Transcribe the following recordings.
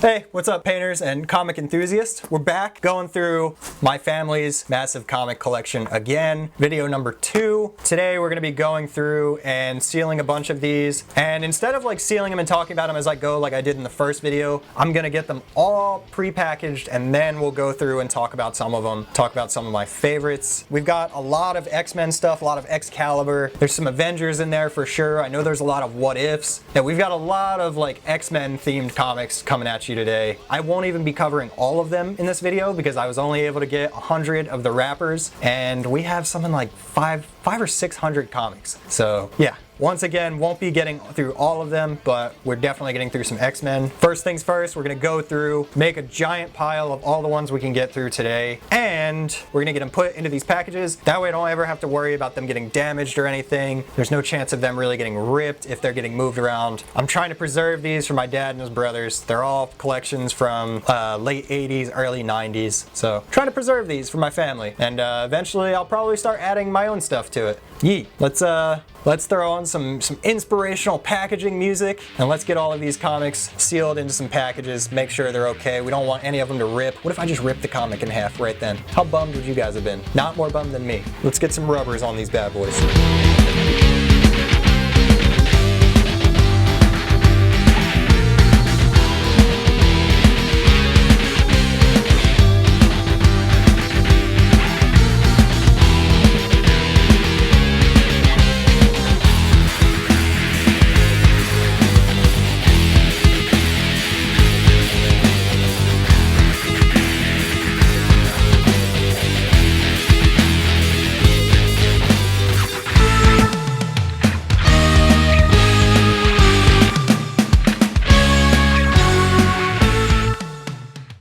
Hey, what's up painters and comic enthusiasts? We're back going through my family's massive comic collection again. Video number 2. Today we're going to be going through and sealing a bunch of these. And instead of like sealing them and talking about them as I go like I did in the first video, I'm going to get them all pre-packaged and then we'll go through and talk about some of them, talk about some of my favorites. We've got a lot of X-Men stuff, a lot of Excalibur. There's some Avengers in there for sure. I know there's a lot of what ifs. Yeah, we've got a lot of like X-Men themed comics coming at you today. I won't even be covering all of them in this video because I was only able to get 100 of the wrappers and we have something like 500 or 600 comics. So yeah. Once again, won't be getting through all of them, but we're definitely getting through some X-Men. First things first, we're gonna go through, make a giant pile of all the ones we can get through today, and we're gonna get them put into these packages. That way I don't ever have to worry about them getting damaged or anything. There's no chance of them really getting ripped if they're getting moved around. I'm trying to preserve these for my dad and his brothers. They're all collections from late 80s, early 90s. So trying to preserve these for my family. And eventually I'll probably start adding my own stuff to it. Yee. Let's throw on some inspirational packaging music and let's get all of these comics sealed into some packages, make sure they're okay. We don't want any of them to rip. What if I just ripped the comic in half right then? How bummed would you guys have been? Not more bummed than me. Let's get some rubbers on these bad boys.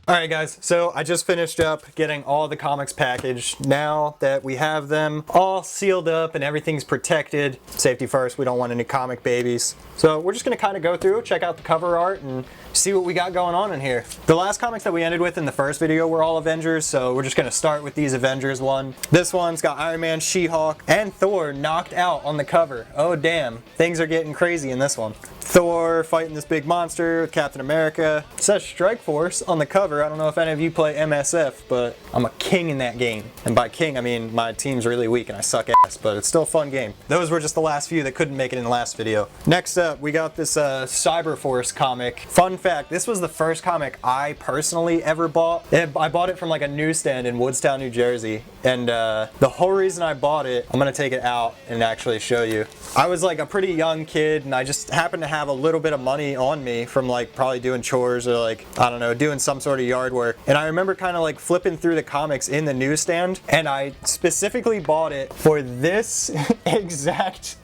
Alright guys, so I just finished up getting all the comics packaged. Now that we have them all sealed up and everything's protected, safety first, we don't want any comic babies. So we're just going to kind of go through, check out the cover art, and see what we got going on in here. The last comics that we ended with in the first video were all Avengers, so we're just going to start with these Avengers one. This one's got Iron Man, She-Hulk, and Thor knocked out on the cover. Oh damn, things are getting crazy in this one. Thor fighting this big monster with Captain America. It says Strike Force on the cover. I don't know if any of you play MSF, but I'm a king in that game. And by king, I mean my team's really weak and I suck ass, but it's still a fun game. Those were just the last few that couldn't make it in the last video. Next up, we got this Cyber Force comic. Fun fact, this was the first comic I personally ever bought. I bought it from like a newsstand in Woodstown, New Jersey. And the whole reason I bought it, I'm gonna take it out and actually show you. I was like a pretty young kid and I just happened to have a little bit of money on me from like probably doing chores or like, I don't know, doing some sort of yard work. And I remember kind of like flipping through the comics in the newsstand and I specifically bought it for this exact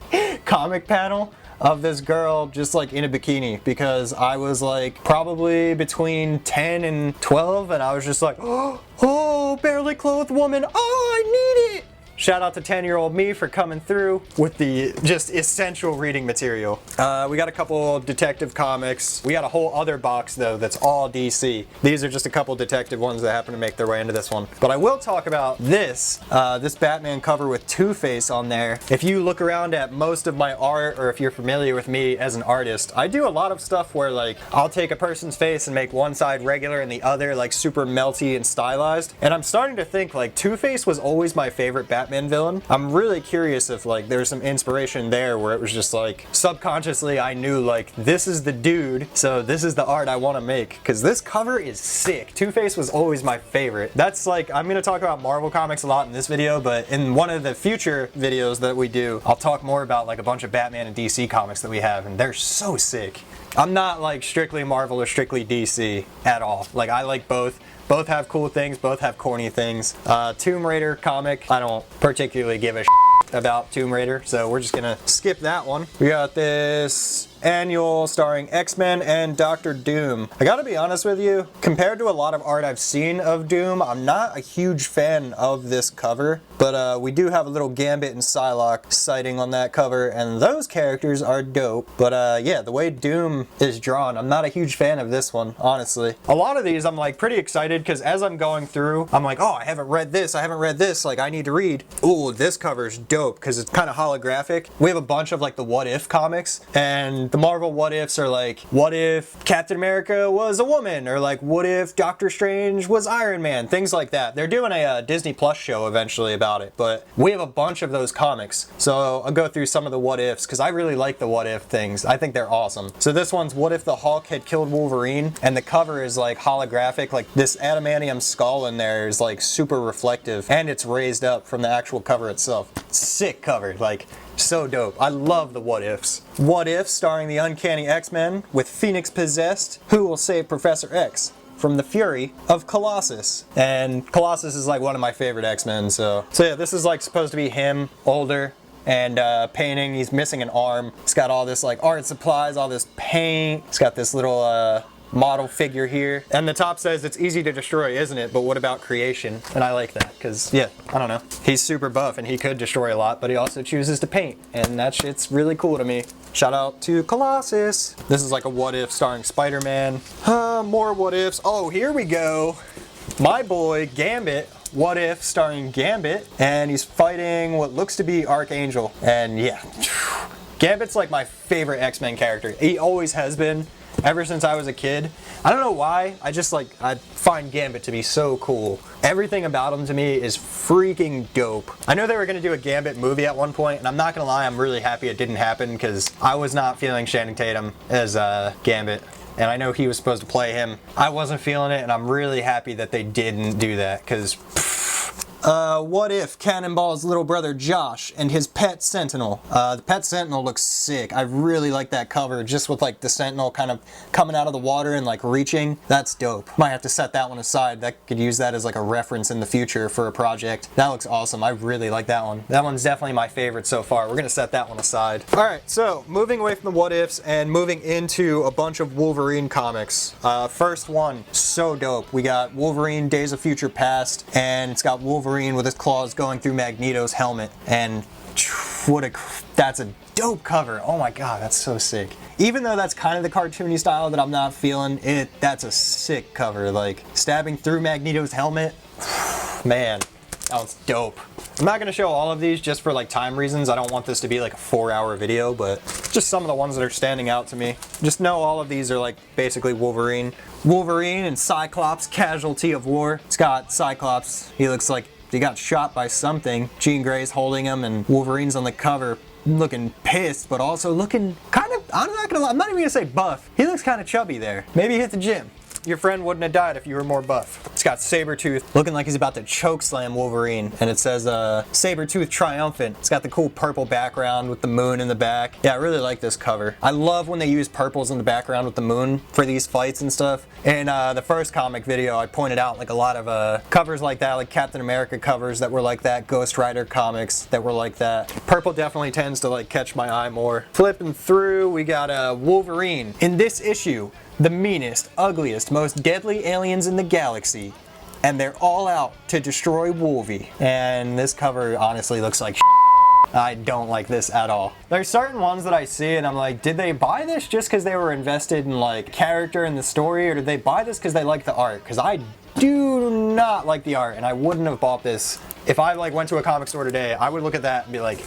comic panel of this girl just like in a bikini because I was like probably between 10 and 12 and I was just like, oh, barely clothed woman, oh, I need it. Shout out to 10-year-old me for coming through with the just essential reading material. We got a couple detective comics. We got a whole other box though that's all DC. These are just a couple detective ones that happen to make their way into this one. But I will talk about this, this Batman cover with Two-Face on there. If you look around at most of my art or if you're familiar with me as an artist, I do a lot of stuff where like I'll take a person's face and make one side regular and the other like super melty and stylized. And I'm starting to think like Two-Face was always my favorite Batman villain. I'm really curious if like there's some inspiration there where it was just like subconsciously I knew like this is the dude, so this is the art I want to make because this cover is sick. Two-Face was always my favorite. That's like, I'm gonna talk about Marvel comics a lot in this video, but in one of the future videos that we do, I'll talk more about like a bunch of Batman and DC comics that we have and they're so sick. I'm not like strictly Marvel or strictly DC at all. Like I like both. Both have cool things, both have corny things. Tomb Raider comic, I don't particularly give a about Tomb Raider, so we're just gonna skip that one. We got this annual starring X-Men and Dr. Doom. I gotta be honest with you, compared to a lot of art I've seen of Doom, I'm not a huge fan of this cover, but we do have a little Gambit and Psylocke sighting on that cover, and those characters are dope. But yeah, the way Doom is drawn, I'm not a huge fan of this one, honestly. A lot of these I'm like pretty excited, because as I'm going through, I'm like, oh, I haven't read this, like I need to read. Ooh, this cover's dope, because it's kind of holographic. We have a bunch of like the What If comics, and the Marvel what ifs are like, what if Captain America was a woman? Or like, what if Doctor Strange was Iron Man? Things like that. They're doing a Disney Plus show eventually about it, but we have a bunch of those comics. So I'll go through some of the what ifs because I really like the what if things. I think they're awesome. So this one's what if the Hulk had killed Wolverine, and the cover is like holographic, like this adamantium skull in there is like super reflective, and it's raised up from the actual cover itself. Sick cover, like so dope. I love the what ifs. What if starring the uncanny X-Men with Phoenix possessed, who will save Professor X from the fury of Colossus? And Colossus is like one of my favorite X-Men, so yeah, this is like supposed to be him older and painting. He's missing an arm. He's got all this like art supplies, all this paint. He's got this little model figure here, and the top says it's easy to destroy, isn't it? But what about creation? And I like that because, yeah, I don't know, he's super buff and he could destroy a lot, but he also chooses to paint, and that shit's really cool to me. Shout out to Colossus. This is like a what if starring Spider-Man. More what ifs. Oh, here we go. My boy Gambit. What if starring Gambit, and he's fighting what looks to be Archangel. And yeah, Gambit's like my favorite X-Men character. He always has been, ever since I was a kid. I don't know why, I find Gambit to be so cool. Everything about him to me is freaking dope. I know they were gonna do a Gambit movie at one point, and I'm not gonna lie, I'm really happy it didn't happen because I was not feeling Channing Tatum as Gambit. And I know he was supposed to play him. I wasn't feeling it, and I'm really happy that they didn't do that, because what if Cannonball's little brother Josh and his pet Sentinel? The pet Sentinel looks sick. I really like that cover, just with like the Sentinel kind of coming out of the water and like reaching. That's dope. Might have to set that one aside. That could use that as like a reference in the future for a project. That looks awesome. I really like that one. That one's definitely my favorite so far. We're gonna set that one aside. All right, so moving away from the what ifs and moving into a bunch of Wolverine comics. First one, so dope. We got Wolverine Days of Future Past, and it's got Wolverine with his claws going through Magneto's helmet, and that's a dope cover. Oh my god, that's so sick. Even though that's kind of the cartoony style that I'm not feeling, that's a sick cover. Like stabbing through Magneto's helmet, man, that one's dope. I'm not gonna show all of these just for like time reasons. I don't want this to be like a 4-hour video, but just some of the ones that are standing out to me. Just know all of these are like basically Wolverine. Wolverine and Cyclops, casualty of war. It's got Cyclops, he looks like he got shot by something. Jean Grey's holding him, and Wolverine's on the cover looking pissed, but also looking kind of, I'm not even gonna say buff. He looks kind of chubby there. Maybe he hit the gym. Your friend wouldn't have died if you were more buff. It's got Sabretooth looking like he's about to choke slam Wolverine, and it says Sabretooth triumphant. It's got the cool purple background with the moon in the back. Yeah, I really like this cover. I love when they use purples in the background with the moon for these fights and stuff. In the first comic video, I pointed out like a lot of covers like that, like Captain America covers that were like that, Ghost Rider comics that were like that. Purple definitely tends to like catch my eye more. Flipping through, we got Wolverine. In this issue, the meanest, ugliest, most deadly aliens in the galaxy, and they're all out to destroy Wolvie. And this cover honestly looks like I don't like this at all. There's certain ones that I see and I'm like, did they buy this just because they were invested in like character in the story, or did they buy this because they like the art? Because I do not like the art, and I wouldn't have bought this. If I like went to a comic store today, I would look at that and be like,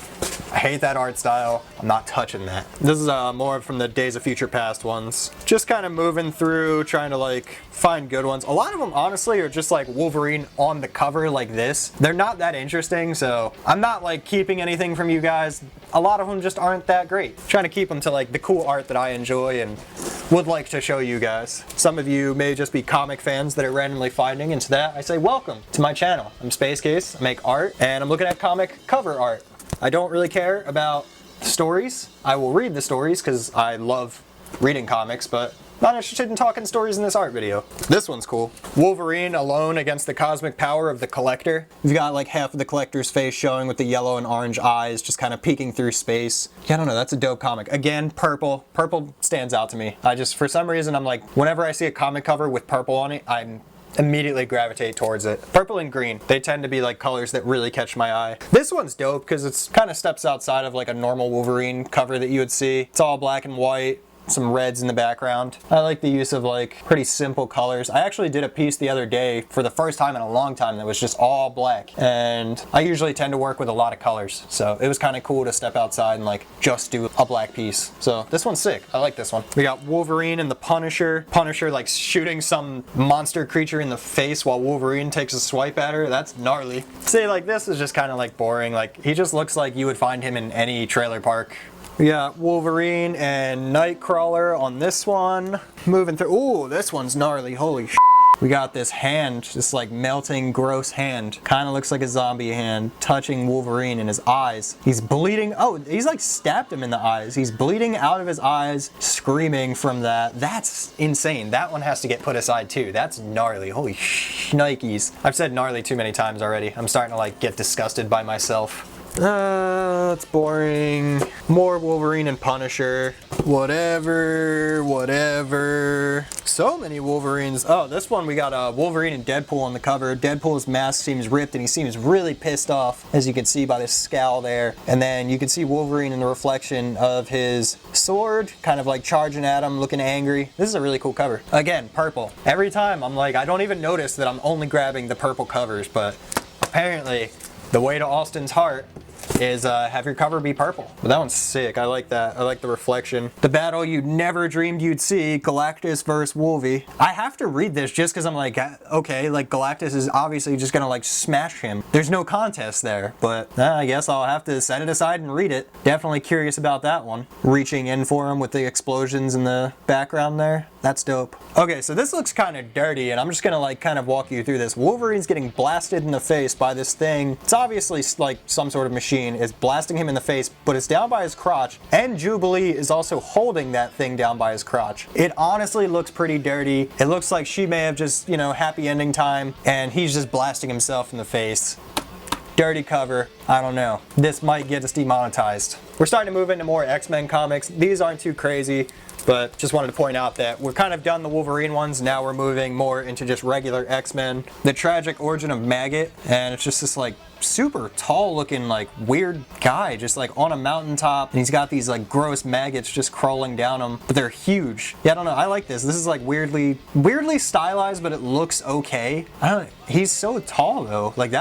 I hate that art style. I'm not touching that. This is more from the Days of Future Past ones. Just kind of moving through, trying to like find good ones. A lot of them honestly are just like Wolverine on the cover like this. They're not that interesting, so I'm not like keeping anything from you guys. A lot of them just aren't that great. Trying to keep them to like the cool art that I enjoy and would like to show you guys. Some of you may just be comic fans that are randomly finding, and to that I say welcome to my channel. I'm Space Case, I make art, and I'm looking at comic cover art. I don't really care about stories. I will read the stories because I love reading comics, but not interested in talking stories in this art video. This one's cool. Wolverine alone against the cosmic power of the Collector. You've got like half of the Collector's face showing with the yellow and orange eyes just kind of peeking through space. Yeah, I don't know, that's a dope comic. Again, purple. Purple stands out to me. For some reason, I'm like, whenever I see a comic cover with purple on it, I'm immediately gravitate towards it. Purple and green, they tend to be like colors that really catch my eye. This one's dope because it's kind of steps outside of like a normal Wolverine cover that you would see. It's all black and white. some reds in the background. I like the use of like pretty simple colors. I actually did a piece the other day for the first time in a long time that was just all black, and I usually tend to work with a lot of colors, so it was kind of cool to step outside and like just do a black piece. So this one's sick. I like this one. We got Wolverine and the Punisher. Punisher like shooting some monster creature in the face while Wolverine takes a swipe at her. That's gnarly. See, like this is just kind of like boring. Like he just looks like you would find him in any trailer park. We got Wolverine and Nightcrawler on this one. Moving through. Ooh, this one's gnarly. Holy shit. We got this hand, this like melting, gross hand. Kind of looks like a zombie hand touching Wolverine in his eyes. He's bleeding. Oh, he's like stabbed him in the eyes. He's bleeding out of his eyes, screaming from that. That's insane. That one has to get put aside too. That's gnarly. Holy shnikes. I've said gnarly too many times already. I'm starting to like get disgusted by myself. That's boring. More Wolverine and Punisher. Whatever. So many Wolverines. Oh, this one we got Wolverine and Deadpool on the cover. Deadpool's mask seems ripped and he seems really pissed off, as you can see by this scowl there. And then you can see Wolverine in the reflection of his sword, kind of like charging at him, looking angry. This is a really cool cover. Again, purple. Every time I'm like, I don't even notice that I'm only grabbing the purple covers, but apparently the way to Austin's heart is have your cover be purple. But that one's sick. I like that. I like the reflection. The battle you never dreamed you'd see, Galactus versus Wolvie. I have to read this just because I'm like, okay, like Galactus is obviously just gonna like smash him. There's no contest there, but I guess I'll have to set it aside and read it. Definitely curious about that one. Reaching in for him with the explosions in the background there. That's dope. Okay, so this looks kind of dirty, and I'm just gonna like kind of walk you through this. Wolverine's getting blasted in the face by this thing. It's obviously like some sort of machine is blasting him in the face, but it's down by his crotch, and Jubilee is also holding that thing down by his crotch. It honestly looks pretty dirty. It looks like she may have just, you know, happy ending time, and he's just blasting himself in the face. Dirty cover. I don't know. This might get us demonetized. We're starting to move into more X-Men comics. These aren't too crazy, but just wanted to point out that we're kind of done the Wolverine ones. Now we're moving more into just regular X-Men. The tragic origin of Maggot, and it's just this like super tall looking like weird guy just like on a mountaintop, and he's got these like gross maggots just crawling down him, but they're huge. Yeah, I don't know. I like this. This is like weirdly stylized, but it looks okay. He's so tall though. Like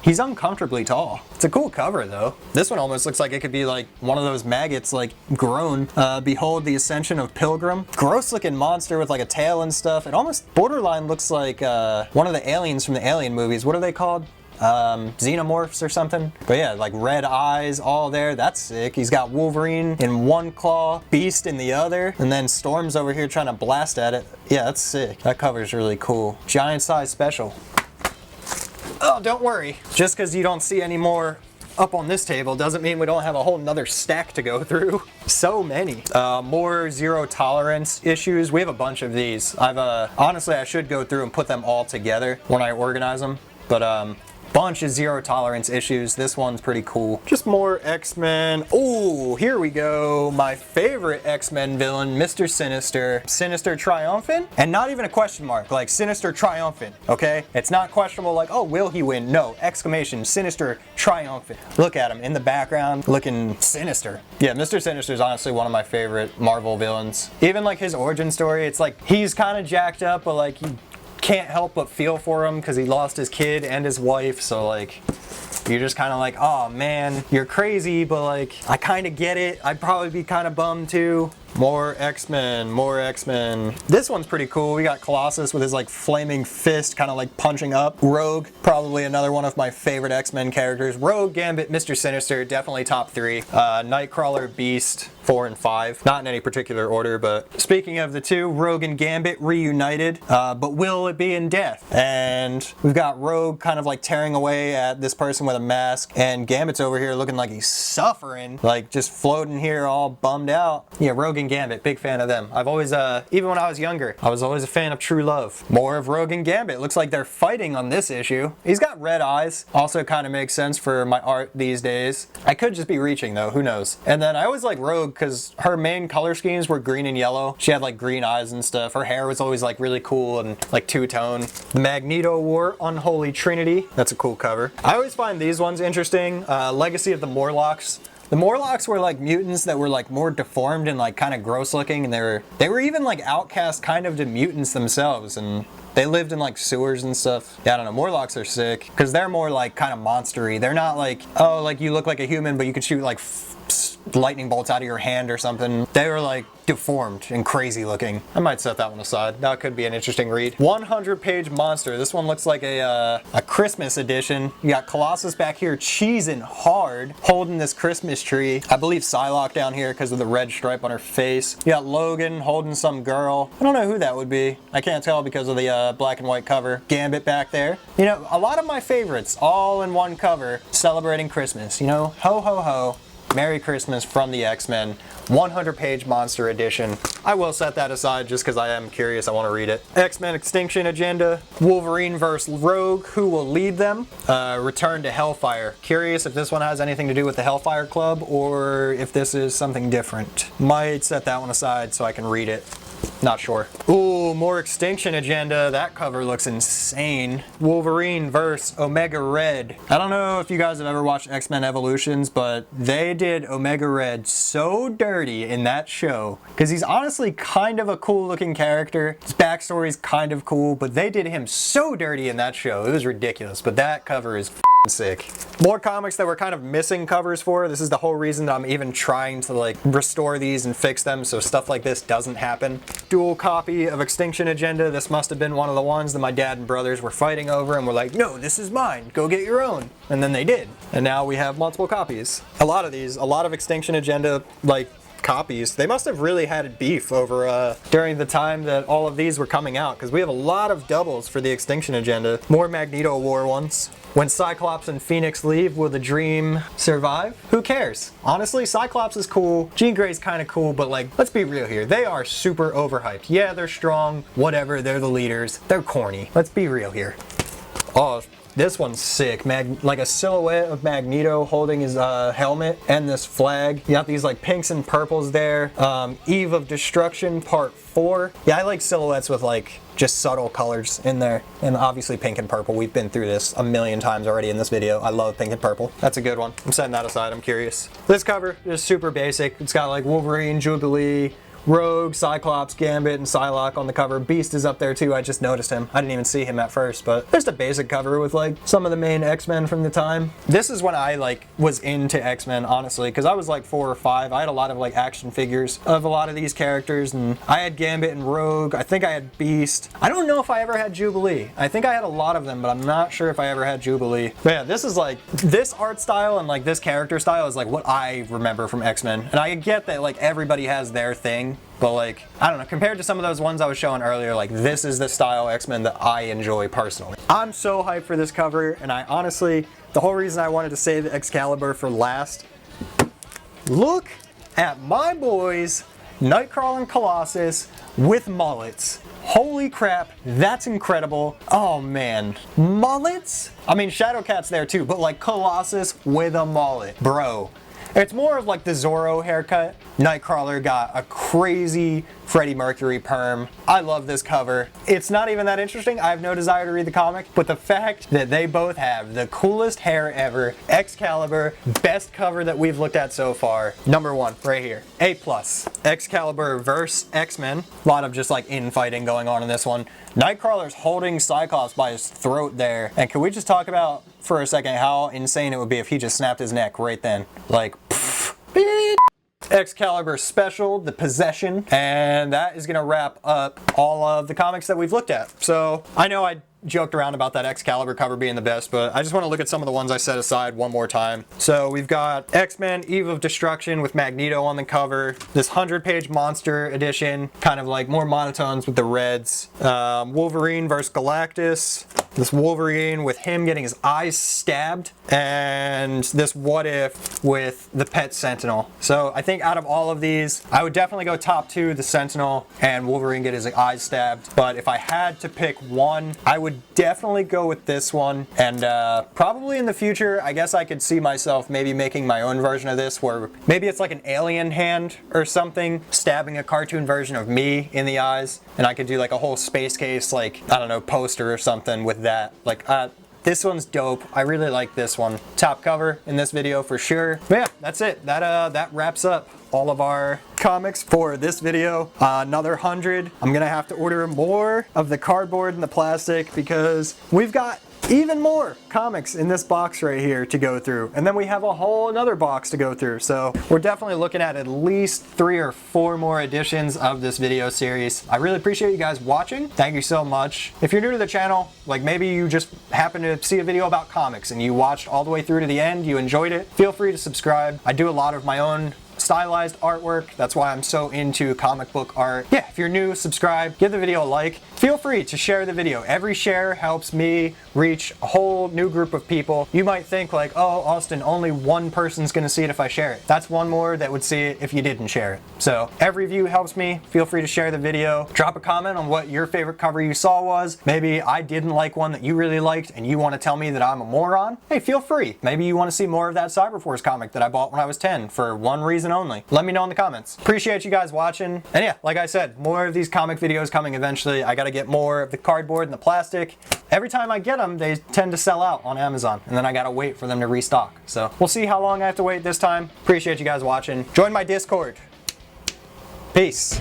he's uncomfortably tall. It's a cool cover though. This one almost looks like it could be like one of those maggots like grown. Behold the Ascension of Pilgrim. Gross looking monster with like a tail and stuff. It almost borderline looks like one of the aliens from the Alien movies. What are they called? Xenomorphs or something. But yeah, like red eyes all there. That's sick. He's got Wolverine in one claw, Beast in the other, and then Storm's over here trying to blast at it. Yeah, that's sick. That cover's really cool. Giant size special. Oh, don't worry. Just because you don't see any more up on this table doesn't mean we don't have a whole nother stack to go through. So many. More zero tolerance issues. We have a bunch of these. Honestly, I should go through and put them all together when I organize them. But bunch of zero tolerance issues. This one's pretty cool. Just more X-Men. Oh, here we go. My favorite X-Men villain, Mr. Sinister. Sinister triumphant? And not even a question mark, like Sinister triumphant, okay? It's not questionable like, oh, will he win? No, exclamation, Sinister triumphant. Look at him in the background, looking sinister. Yeah, Mr. Sinister is honestly one of my favorite Marvel villains. Even like his origin story, it's like, he's kind of jacked up, but like, he can't help but feel for him because he lost his kid and his wife, so like you're just kind of like, oh man, you're crazy, but like I kind of get it. I'd probably be kind of bummed too. More X-Men, more X-Men. This one's pretty cool. We got Colossus with his like flaming fist kind of like punching up. Rogue, probably another one of my favorite X-Men characters. Rogue, Gambit, Mr. Sinister, definitely top 3. Nightcrawler, Beast, 4 and 5. Not in any particular order, but speaking of the two, Rogue and Gambit reunited, but will it be in death? And we've got Rogue kind of like tearing away at this person with a mask, and Gambit's over here looking like he's suffering, like just floating here all bummed out. Yeah, Rogue and Gambit, big fan of them. I've always, even when I was younger, I was always a fan of True Love. More of Rogue and Gambit. Looks like they're fighting on this issue. He's got red eyes. Also kind of makes sense for my art these days. I could just be reaching though, who knows. And then I always like Rogue because her main color schemes were green and yellow. She had like green eyes and stuff. Her hair was always like really cool and like two-tone. The Magneto War, Unholy Trinity. That's a cool cover. I always find these ones interesting. Legacy of the Morlocks. The Morlocks were like mutants that were like more deformed and like kind of gross looking, and they were even like outcast kind of to mutants themselves, and they lived in like sewers and stuff. Yeah, I don't know, Morlocks are sick because they're more like kind of monstery. They're not like, oh, like you look like a human but you could shoot like lightning bolts out of your hand or something. They were like deformed and crazy looking. I might set that one aside. That could be an interesting read. 100-page monster. This one looks like a Christmas edition. You got Colossus back here cheesing hard, holding this Christmas tree. I believe Psylocke down here because of the red stripe on her face. You got Logan holding some girl. I don't know who that would be. I can't tell because of the black and white cover. Gambit back there. You know, a lot of my favorites all in one cover celebrating Christmas. You know, ho ho ho. Merry Christmas from the X-Men, 100-page monster edition. I will set that aside just because I am curious. I want to read it. X-Men Extinction Agenda, Wolverine vs. Rogue. Who will lead them? Return to Hellfire. Curious if this one has anything to do with the Hellfire Club or if this is something different. Might set that one aside so I can read it. Not sure. Ooh, more Extinction Agenda. That cover looks insane. Wolverine vs. Omega Red. I don't know if you guys have ever watched X-Men Evolutions, but they did Omega Red so dirty in that show. Because he's honestly kind of a cool looking character. His backstory's kind of cool, but they did him so dirty in that show. It was ridiculous, but that cover is sick. More comics that we're kind of missing covers for. This is the whole reason that I'm even trying to like restore these and fix them so stuff like this doesn't happen. Dual copy of Extinction Agenda. This must have been one of the ones that my dad and brothers were fighting over and were like, no, this is mine, go get your own. And then they did. And now we have multiple copies. A lot of Extinction Agenda like copies, they must have really had beef over during the time that all of these were coming out, because we have a lot of doubles for the Extinction Agenda. More Magneto War ones. When Cyclops and Phoenix leave, will the Dream survive? Who cares? Honestly, Cyclops is cool, Jean Grey's kind of cool, but like, let's be real here. They are super overhyped. Yeah, they're strong, whatever, they're the leaders. They're corny. Let's be real here. Oh, this one's sick. Like a silhouette of Magneto holding his helmet and this flag. You got these like pinks and purples there. Eve of Destruction Part 4. Yeah, I like silhouettes with like just subtle colors in there. And obviously pink and purple. We've been through this a million times already in this video. I love pink and purple. That's a good one. I'm setting that aside. I'm curious. This cover is super basic. It's got like Wolverine, Jubilee, Rogue, Cyclops, Gambit, and Psylocke on the cover. Beast is up there too. I just noticed him. I didn't even see him at first, but there's a basic cover with like some of the main X-Men from the time. This is when I like was into X-Men, honestly, because I was like 4 or 5. I had a lot of like action figures of a lot of these characters, and I had Gambit and Rogue. I think I had Beast. I don't know if I ever had Jubilee. I think I had a lot of them, but I'm not sure if I ever had Jubilee. But yeah, this is like, this art style and like this character style is like what I remember from X-Men. And I get that like everybody has their thing, but like, I don't know, compared to some of those ones I was showing earlier, like this is the style X-Men that I enjoy personally. I'm so hyped for this cover, and I honestly, the whole reason I wanted to save Excalibur for last, look at my boys, Nightcrawler and Colossus with mullets. Holy crap, that's incredible. Oh man, mullets? I mean, Shadowcat's there too, but like Colossus with a mullet, bro. It's more of like the Zorro haircut. Nightcrawler got a crazy Freddie Mercury perm. I love this cover. It's not even that interesting. I have no desire to read the comic, but the fact that they both have the coolest hair ever, Excalibur, best cover that we've looked at so far. Number 1, right here. A+. Excalibur versus X-Men. A lot of just like infighting going on in this one. Nightcrawler's holding Cyclops by his throat there. And can we just talk about for a second how insane it would be if he just snapped his neck right then? Like, pfft. Excalibur Special, The Possession, and that is gonna wrap up all of the comics that we've looked at. So I know I joked around about that Excalibur cover being the best, but I just want to look at some of the ones I set aside one more time. So we've got X-Men Eve of Destruction with Magneto on the cover, this 100-page monster edition, kind of like more monotones with the reds, Wolverine versus Galactus, this Wolverine with him getting his eyes stabbed, and this What If with the Pet Sentinel. So I think out of all of these, I would definitely go top 2, the Sentinel and Wolverine get his eyes stabbed, but if I had to pick one, I would definitely go with this one, and probably in the future I guess I could see myself maybe making my own version of this where maybe it's like an alien hand or something stabbing a cartoon version of me in the eyes, and I could do like a whole Space Case, like, I don't know, poster or something with that. Like, This one's dope. I really like this one. Top cover in this video for sure. But yeah, that's it. That wraps up all of our comics for this video. Another 100. I'm gonna have to order more of the cardboard and the plastic because we've got even more comics in this box right here to go through, and then we have a whole another box to go through, so we're definitely looking at least 3 or 4 more editions of this video series. I really appreciate you guys watching. Thank you so much. If you're new to the channel, like maybe you just happened to see a video about comics and you watched all the way through to the end, you enjoyed it, feel free to subscribe. I do a lot of my own stylized artwork. That's why I'm so into comic book art. Yeah, if you're new, subscribe, give the video a like. Feel free to share the video. Every share helps me reach a whole new group of people. You might think like, oh, Austin, only one person's gonna see it if I share it. That's one more that would see it if you didn't share it. So every view helps me. Feel free to share the video. Drop a comment on what your favorite cover you saw was. Maybe I didn't like one that you really liked and you want to tell me that I'm a moron. Hey, feel free. Maybe you want to see more of that Cyberforce comic that I bought when I was 10 for one reason only. Let me know in the comments. Appreciate you guys watching. And yeah, like I said, more of these comic videos coming eventually. I gotta get more of the cardboard and the plastic. Every time I get them, they tend to sell out on Amazon, and then I gotta wait for them to restock. So we'll see how long I have to wait this time. Appreciate you guys watching. Join my Discord. Peace.